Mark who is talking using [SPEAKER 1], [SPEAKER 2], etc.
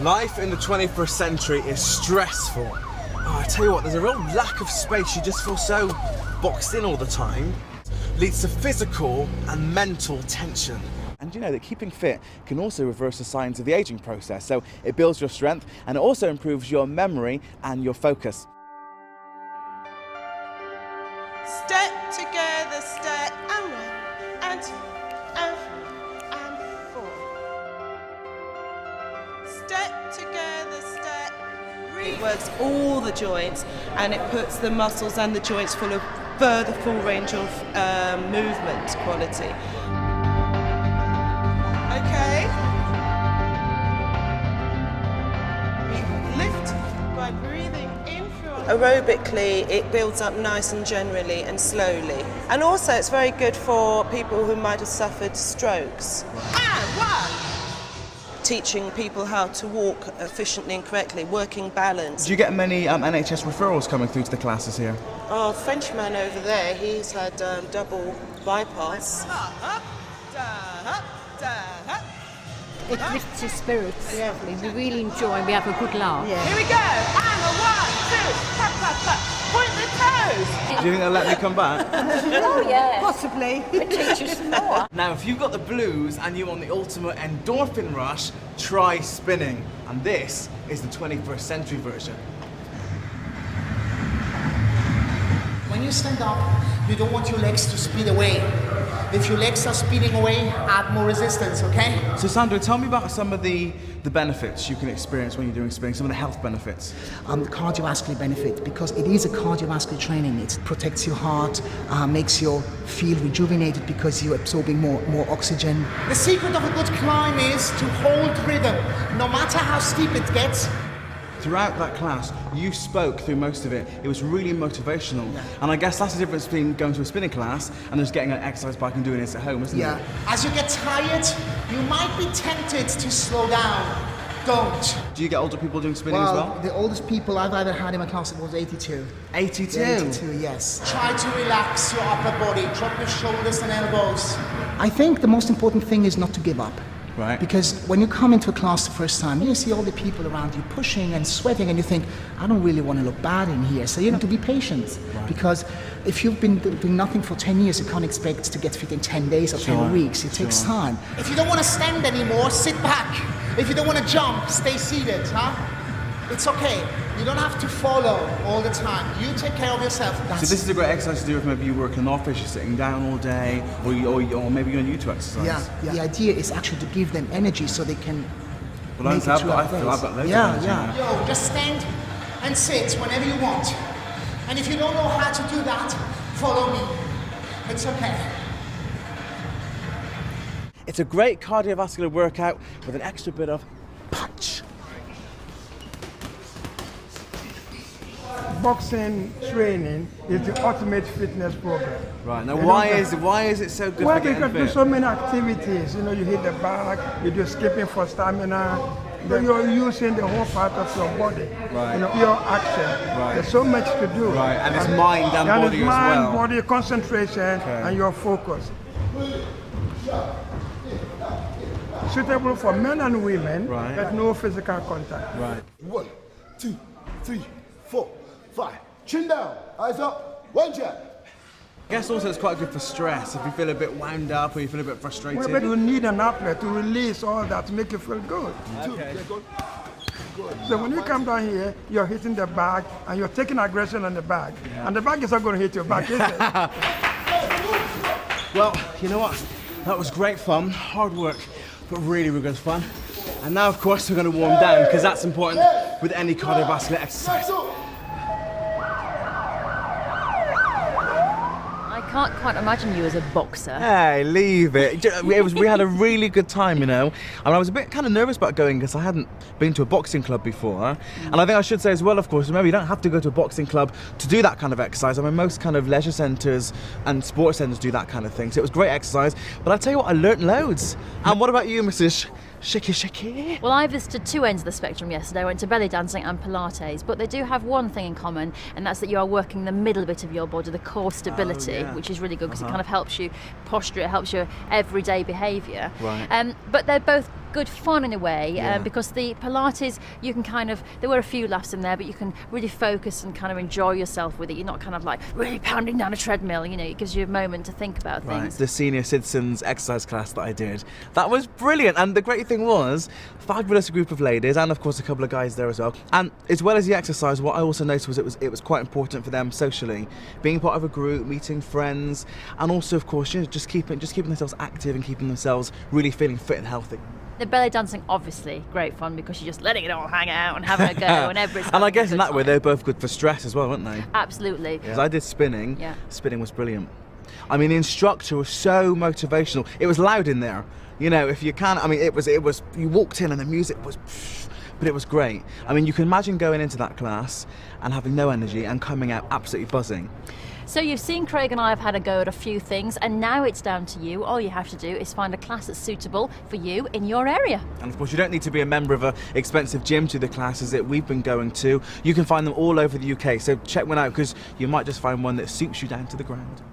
[SPEAKER 1] Life in the 21st century is stressful. Oh, I tell you what, there's a real lack of space. You just feel so boxed in all the time. Leads to physical and mental tension. And you know that keeping fit can also reverse the signs of the aging process. So it builds your strength and it also improves your memory and your focus.
[SPEAKER 2] Step together, step, and 1, and 2, and 4. Step together, step. It works all the joints and it puts the muscles and the joints full of further full range of movement quality. Okay. Lift by breathing in through. Aerobically, it builds up nice and generally and slowly. And also, it's very good for people who might have suffered strokes. And 1. Teaching people how to walk efficiently and correctly, working balance.
[SPEAKER 1] Do you get many NHS referrals coming through to the classes here?
[SPEAKER 2] Oh, Frenchman over there, he's had double bypass.
[SPEAKER 3] It lifts your spirits. Yeah. We really enjoy and we have a good laugh.
[SPEAKER 2] Yeah. Here we go. And a 1, 2, tap, tap, tap. Point the toes.
[SPEAKER 1] Do you think they'll let me come back?
[SPEAKER 3] Oh, yeah.
[SPEAKER 2] Possibly.
[SPEAKER 3] It teaches some more.
[SPEAKER 1] Now, if you've got the blues and you want the ultimate endorphin rush, try spinning. And this is the 21st century version.
[SPEAKER 4] When you stand up, you don't want your legs to speed away. If your legs are speeding away, add more resistance, okay?
[SPEAKER 1] So Sandra, tell me about some of the benefits you can experience when you're doing spinning, some of the health benefits.
[SPEAKER 4] The cardiovascular benefit, because it is a cardiovascular training. It protects your heart, makes you feel rejuvenated because you're absorbing more oxygen. The secret of a good climb is to hold rhythm, no matter how steep it gets.
[SPEAKER 1] Throughout that class, you spoke through most of it. It was really motivational. Yeah. And I guess that's the difference between going to a spinning class and just getting an exercise bike and doing it at home, isn't it?
[SPEAKER 4] As you get tired, you might be tempted to slow down. Don't.
[SPEAKER 1] Do you get older people doing spinning as well?
[SPEAKER 4] The oldest people I've ever had in my class was 82.
[SPEAKER 1] 82?
[SPEAKER 4] 82, yes. Try to relax your upper body, drop your shoulders and elbows. I think the most important thing is not to give up.
[SPEAKER 1] Right.
[SPEAKER 4] Because when you come into a class the first time, you see all the people around you pushing and sweating and you think, I don't really want to look bad in here. So you have to be patient. Right. Because if you've been doing nothing for 10 years, you can't expect to get fit in 10 days or 10 weeks. It takes time. If you don't want to stand anymore, sit back. If you don't want to jump, stay seated, huh? It's okay. You don't have to follow all the time. You take care of yourself.
[SPEAKER 1] So this is a great exercise to do if maybe you work in an office, you're sitting down all day, or maybe you're new to exercise.
[SPEAKER 4] Yeah. The idea is actually to give them energy so they can
[SPEAKER 1] I've got loads of energy.
[SPEAKER 4] Yo, just stand and sit whenever you want. And if you don't know how to do that, follow me. It's okay.
[SPEAKER 1] It's a great cardiovascular workout with an extra bit of punch.
[SPEAKER 5] Boxing training is the ultimate fitness program.
[SPEAKER 1] Right, now why is it so good for getting fit?
[SPEAKER 5] Well, because there's so many activities. You know, you hit the bag, you do skipping for stamina, but you're using the whole part of your body.
[SPEAKER 1] Right.
[SPEAKER 5] You know, your action.
[SPEAKER 1] Right.
[SPEAKER 5] There's so much to do.
[SPEAKER 1] Right, and it's mind and body as well.
[SPEAKER 5] Mind, body, concentration, and your focus. Suitable for men and women, but no physical contact.
[SPEAKER 1] Right.
[SPEAKER 6] 1, 2, 3, 4, 5. Chin down, eyes up, one jab.
[SPEAKER 1] I guess also it's quite good for stress. If you feel a bit wound up or you feel a bit frustrated.
[SPEAKER 5] Well, but you need an outlet to release all that to make you feel good.
[SPEAKER 1] Okay.
[SPEAKER 5] So when you come down here, you're hitting the bag and you're taking aggression on the bag. Yeah. And the bag is not going to hit your back, is it?
[SPEAKER 1] Well, you know what? That was great fun, hard work, but really, really good fun. And now, of course, we're going to warm down because that's important with any cardiovascular exercise.
[SPEAKER 7] I can't quite imagine you as a boxer.
[SPEAKER 1] Hey, leave it. We had a really good time, you know. And I was a bit kind of nervous about going because I hadn't been to a boxing club before. And I think I should say as well, of course, remember you don't have to go to a boxing club to do that kind of exercise. I mean, most kind of leisure centres and sports centres do that kind of thing. So it was great exercise. But I tell you what, I learnt loads. And what about you, Mrs. Shaky?
[SPEAKER 7] Well, I visited two ends of the spectrum yesterday. I went to belly dancing and Pilates, but they do have one thing in common, and that's that you are working the middle bit of your body, the core stability, which is really good because it kind of helps you posture, it helps your everyday behaviour.
[SPEAKER 1] Right.
[SPEAKER 7] But they're both good fun in a way,
[SPEAKER 1] Yeah.
[SPEAKER 7] because the Pilates, you can kind of, there were a few laughs in there, but you can really focus and kind of enjoy yourself with it. You're not kind of like really pounding down a treadmill, you know, it gives you a moment to think about
[SPEAKER 1] Right.
[SPEAKER 7] things.
[SPEAKER 1] The senior citizens exercise class that I did, that was brilliant. And the great thing was, fabulous group of ladies, and of course a couple of guys there as well. And as well as the exercise, what I also noticed was it was quite important for them socially, being part of a group, meeting friends, and also of course, you know, just keeping themselves active and keeping themselves really feeling fit and healthy.
[SPEAKER 7] The belly dancing, obviously, great fun because you're just letting it all hang out and having a go, and everybody's
[SPEAKER 1] And I
[SPEAKER 7] having a
[SPEAKER 1] guess in
[SPEAKER 7] good
[SPEAKER 1] that way
[SPEAKER 7] time.
[SPEAKER 1] they're both good for stress as well, weren't they?
[SPEAKER 7] Absolutely.
[SPEAKER 1] Because I did spinning.
[SPEAKER 7] Yeah.
[SPEAKER 1] Spinning was brilliant. I mean, the instructor was so motivational. It was loud in there. You know, if you can, I mean, it was. You walked in and the music was, but it was great. I mean, you can imagine going into that class and having no energy and coming out absolutely buzzing.
[SPEAKER 7] So you've seen Craig and I have had a go at a few things, and now it's down to you. All you have to do is find a class that's suitable for you in your area.
[SPEAKER 1] And of course, you don't need to be a member of an expensive gym to the classes that we've been going to. You can find them all over the UK. So check one out, because you might just find one that suits you down to the ground.